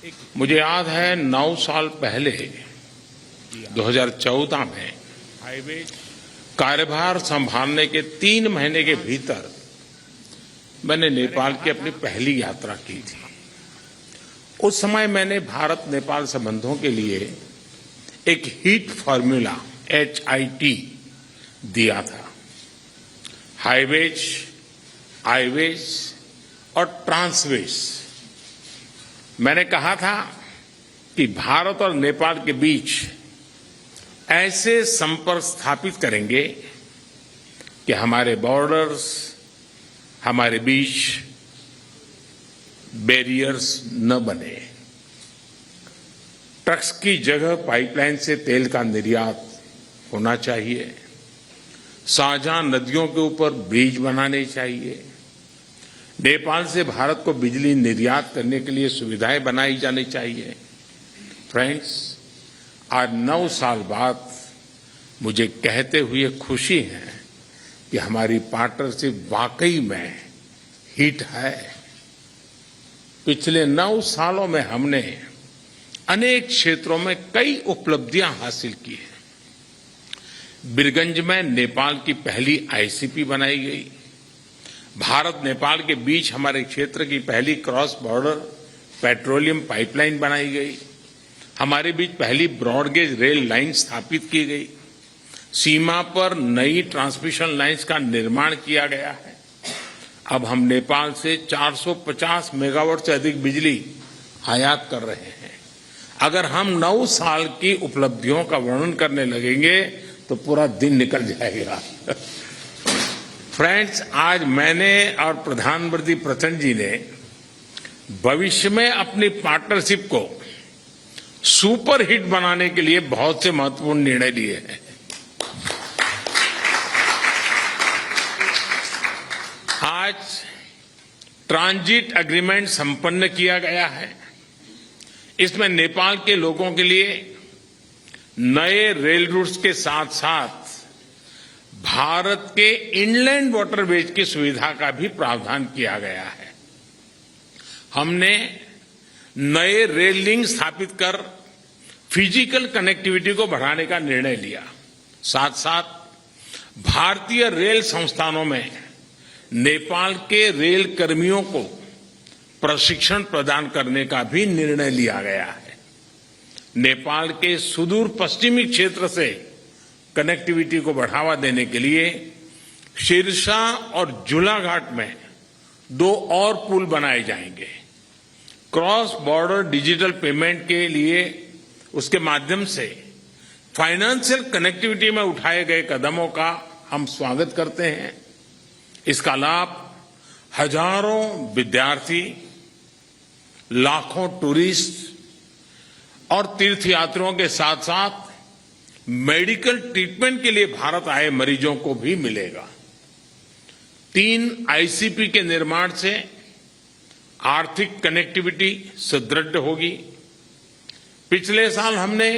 मुझे याद है 9 साल पहले 2014 में कार्यभार संभालने के 3 महीने के भीतर मैंने नेपाल की अपनी पहली यात्रा की थी। उस समय मैंने भारत नेपाल संबंधों के लिए एक हीट फॉर्मूला HIT दिया था। हाईवेज, आईवेज और ट्रांसवेज। मैंने कहा था कि भारत और नेपाल के बीच ऐसे संपर्क स्थापित करेंगे कि हमारे बॉर्डर्स, हमारे बीच बैरियर्स न बने। ट्रक्स की जगह पाइपलाइन से तेल का निर्यात होना चाहिए। साझा नदियों के ऊपर ब्रिज बनाने चाहिए। नेपाल से भारत को बिजली निर्यात करने के लिए सुविधाएं बनाई जानी चाहिए। फ्रेंड्स, आज 9 साल बाद मुझे कहते हुए खुशी है कि हमारी पार्टनरशिप वाकई में हिट है। पिछले 9 सालों में हमने अनेक क्षेत्रों में कई उपलब्धियां हासिल की हैं। बीरगंज में नेपाल की पहली ICP बनाई गई। भारत नेपाल के बीच हमारे क्षेत्र की पहली क्रॉस बॉर्डर पेट्रोलियम पाइपलाइन बनाई गई। हमारे बीच पहली ब्रॉडगेज रेल लाइन स्थापित की गई। सीमा पर नई ट्रांसमिशन लाइंस का निर्माण किया गया है। अब हम नेपाल से 450 मेगावाट से अधिक बिजली आयात कर रहे हैं। अगर हम 9 साल की उपलब्धियों का वर्णन करने लगेंगे तो पूरा दिन निकल जाएगा। फ्रेंड्स, आज मैंने और प्रधानमंत्री प्रचंड जी ने भविष्य में अपनी पार्टनरशिप को सुपर हिट बनाने के लिए बहुत से महत्वपूर्ण निर्णय लिए हैं। आज ट्रांजिट एग्रीमेंट संपन्न किया गया है। इसमें नेपाल के लोगों के लिए नए रेल रूट्स के साथ साथ भारत के इनलैंड वाटरवेज की सुविधा का भी प्रावधान किया गया है। हमने नए रेल लिंक स्थापित कर फिजिकल कनेक्टिविटी को बढ़ाने का निर्णय लिया। साथ साथ भारतीय रेल संस्थानों में नेपाल के रेल कर्मियों को प्रशिक्षण प्रदान करने का भी निर्णय लिया गया है। नेपाल के सुदूर पश्चिमी क्षेत्र से कनेक्टिविटी को बढ़ावा देने के लिए सिरसा और झूलाघाट में 2 और पुल बनाए जाएंगे। क्रॉस बॉर्डर डिजिटल पेमेंट के लिए उसके माध्यम से फाइनेंशियल कनेक्टिविटी में उठाए गए कदमों का हम स्वागत करते हैं। इसका लाभ हजारों विद्यार्थी, लाखों टूरिस्ट और तीर्थयात्रियों के साथ साथ मेडिकल ट्रीटमेंट के लिए भारत आए मरीजों को भी मिलेगा। 3 ICP के निर्माण से आर्थिक कनेक्टिविटी सुदृढ़ होगी। पिछले साल हमने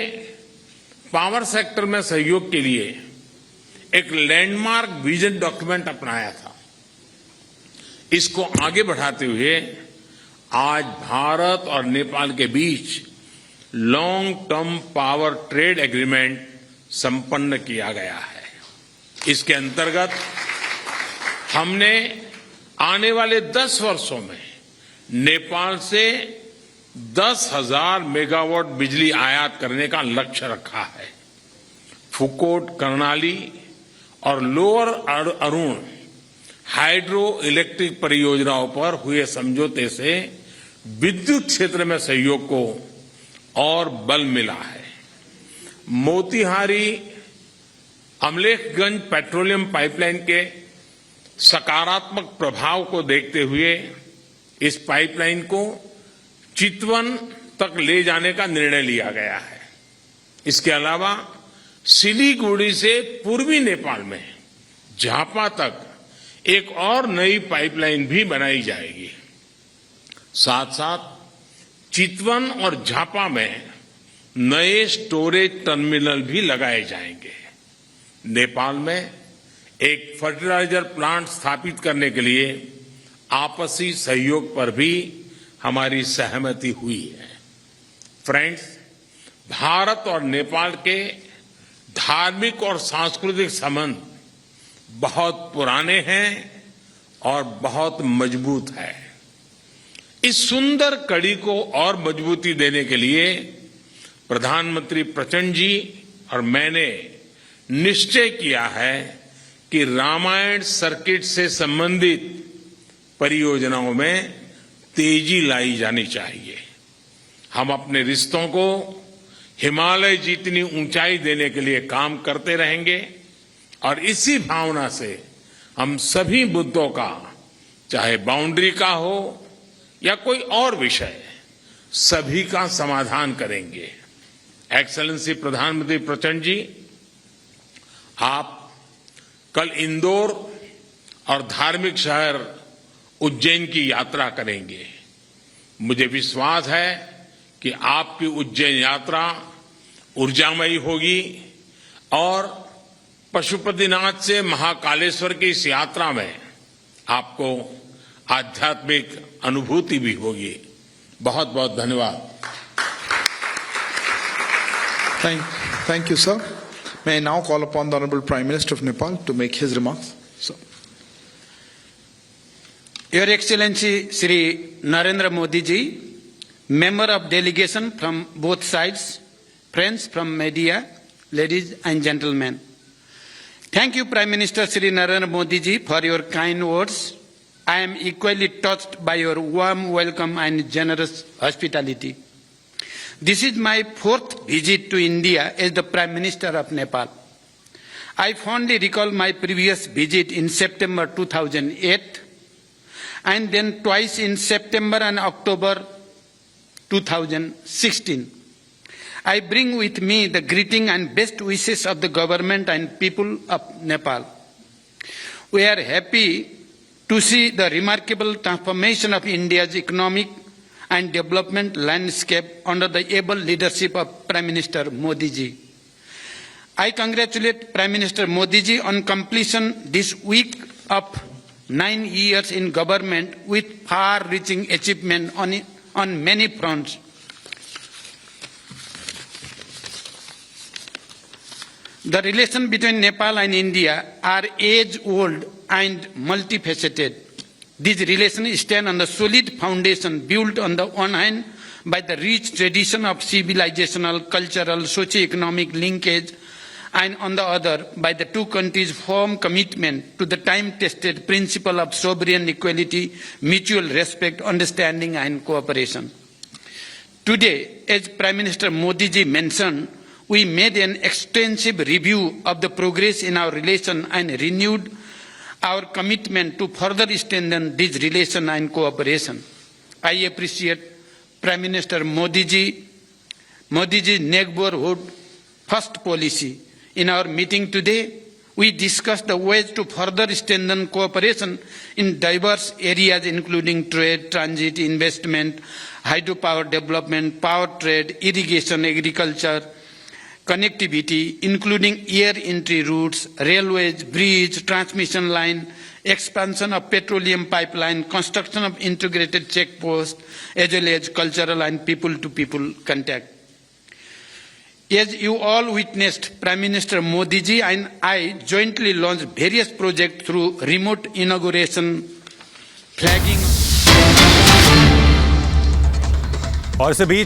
पावर सेक्टर में सहयोग के लिए एक लैंडमार्क विजन डॉक्यूमेंट अपनाया था। इसको आगे बढ़ाते हुए आज भारत और नेपाल के बीच long term power trade agreement संपन्न किया गया है। इसके अंतर्गत हमने आने वाले 10 वर्षों में नेपाल से 10,000 मेगावाट बिजली आयात करने का लक्ष्य रखा है। फुकोट, कर्णाली और लोअर अरुण हाइड्रो इलेक्ट्रिक परियोजनाओं पर हुए समझौते से विद्युत क्षेत्र में सहयोग को और बल मिला है। मोतीहारी अमलेखगंज पेट्रोलियम पाइपलाइन के सकारात्मक प्रभाव को देखते हुए इस पाइपलाइन को चितवन तक ले जाने का निर्णय लिया गया है। इसके अलावा सिलीगुड़ी से पूर्वी नेपाल में झापा तक एक और नई पाइपलाइन भी बनाई जाएगी। साथ साथ चितवन और झापा में नए स्टोरेज टर्मिनल भी लगाए जाएंगे। नेपाल में एक फर्टिलाइजर प्लांट स्थापित करने के लिए आपसी सहयोग पर भी हमारी सहमति हुई है। फ्रेंड्स, भारत और नेपाल के धार्मिक और सांस्कृतिक संबंध बहुत पुराने हैं और बहुत मजबूत है। इस सुंदर कड़ी को और मजबूती देने के लिए प्रधानमंत्री प्रचंड जी और मैंने निश्चय किया है कि रामायण सर्किट से संबंधित परियोजनाओं में तेजी लाई जानी चाहिए। हम अपने रिश्तों को हिमालय जितनी ऊंचाई देने के लिए काम करते रहेंगे और इसी भावना से हम सभी मुद्दों का, चाहे बाउंड्री का हो या कोई और विषय, सभी का समाधान करेंगे। एक्सेलेंसी प्रधानमंत्री प्रचंड जी, आप कल इंदौर और धार्मिक शहर उज्जैन की यात्रा करेंगे। मुझे विश्वास है कि आपकी उज्जैन यात्रा ऊर्जामयी होगी और पशुपतिनाथ से महाकालेश्वर की इस यात्रा में आपको आध्यात्मिक अनुभूति भी होगी। बहुत बहुत धन्यवाद। Thank you, sir. May I now call upon the Honorable Prime Minister of Nepal to make his remarks. Sir. Your Excellency Shri Narendra Modi ji, member of delegation from both sides, friends from media, ladies and gentlemen. Thank you, Prime Minister Shri Narendra Modi ji, for your kind words. I am equally touched by your warm welcome and generous hospitality. This is my fourth visit to India as the Prime Minister of Nepal. I fondly recall my previous visit in September 2008 and then twice in September and October 2016. I bring with me the greeting and best wishes of the government and people of Nepal. We are happy to see the remarkable transformation of India's economic and development landscape under the able leadership of Prime Minister Modi ji. I congratulate Prime Minister Modi ji on completion this week of 9 years in government with far-reaching achievement on many fronts. The relation between Nepal and India are age-old and multifaceted. These relations stand on the solid foundation built on the one hand by the rich tradition of civilizational, cultural, socio-economic linkage, and on the other by the two countries' firm commitment to the time-tested principle of sovereign equality, mutual respect, understanding, and cooperation. Today, as Prime Minister Modi ji mentioned, we made an extensive review of the progress in our relation and renewed our commitment to further strengthen this relation and cooperation. I appreciate Prime Minister Modi ji's neighborhood first policy. In our meeting today, we discussed the ways to further strengthen cooperation in diverse areas including trade, transit, investment, hydropower development, power trade, irrigation, agriculture, connectivity, including air entry routes, railways, bridge, transmission line, expansion of petroleum pipeline, construction of integrated checkposts, as well as cultural and people-to-people contact. As you all witnessed, Prime Minister Modi ji and I jointly launched various projects through remote inauguration, flagging. और इस बीच